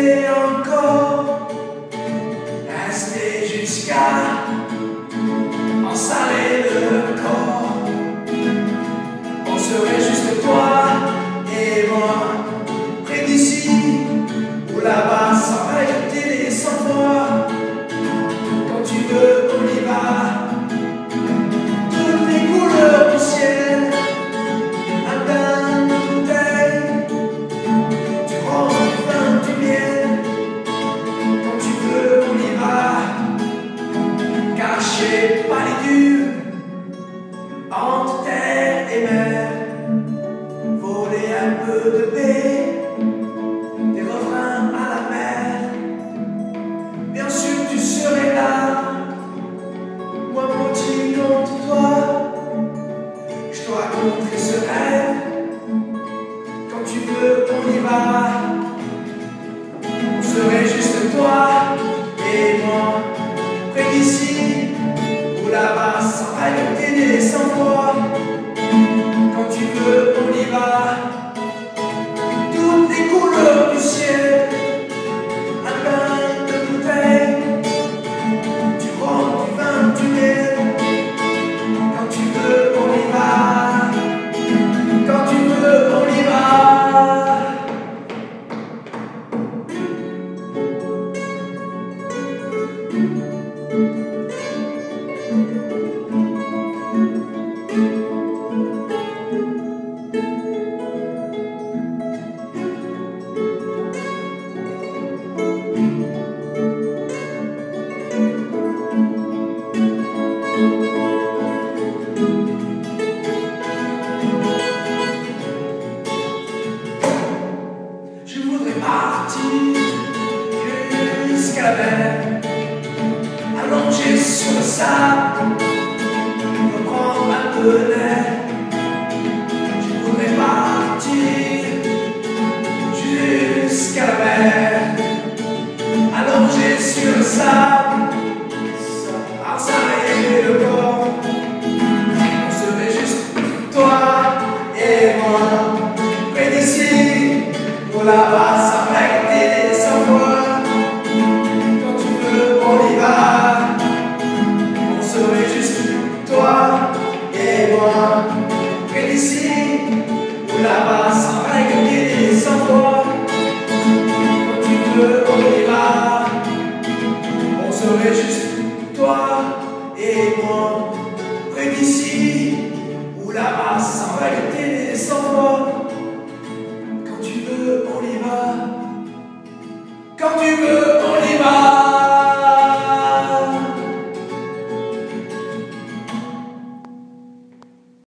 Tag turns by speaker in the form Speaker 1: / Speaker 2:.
Speaker 1: et encore, rester jusqu'à en saler le corps. On serait juste toi et moi, près d'ici ou là-bas, sans rajouter sans fois. Quand tu veux, on y va. Toutes les couleurs du ciel, un bain de bouteille, du rhum, du vin, du miel. Quand tu veux, on y va. Caché par les dunes, entre terre et mer, voler un peu de paix, des refrains à la mer. Bien sûr, tu serais là, moi petit contre toi. Je te raconterai ce rêve. Quand tu veux, on y va. On serait juste toi et moi, près d'ici ou là-bas, sans rajouter sans fois. Quand tu veux, on y va. Toutes les couleurs du ciel, un bain de bouteille, du rhum, du vin, du miel. Quand tu veux, on y va. Quand tu veux, on y va. Je voudrais partir jusqu'à la mer, allongé sur le sable, reprendre un peu l'air. Je voudrais partir jusqu'à la mer, allongé sur le sable, à s'arrêter le corps. On serait juste toi et moi, près d'ici ou là-bas, sans rajouter sans fois. Quand tu veux, on y va. On serait juste toi et moi, près d'ici ou là-bas, sans rajouter sans fois. Quand tu veux, on y va. On serait juste toi et moi, près d'ici ou là-bas, sans rajouter sans fois. Quand tu veux, on y va. Quand tu veux.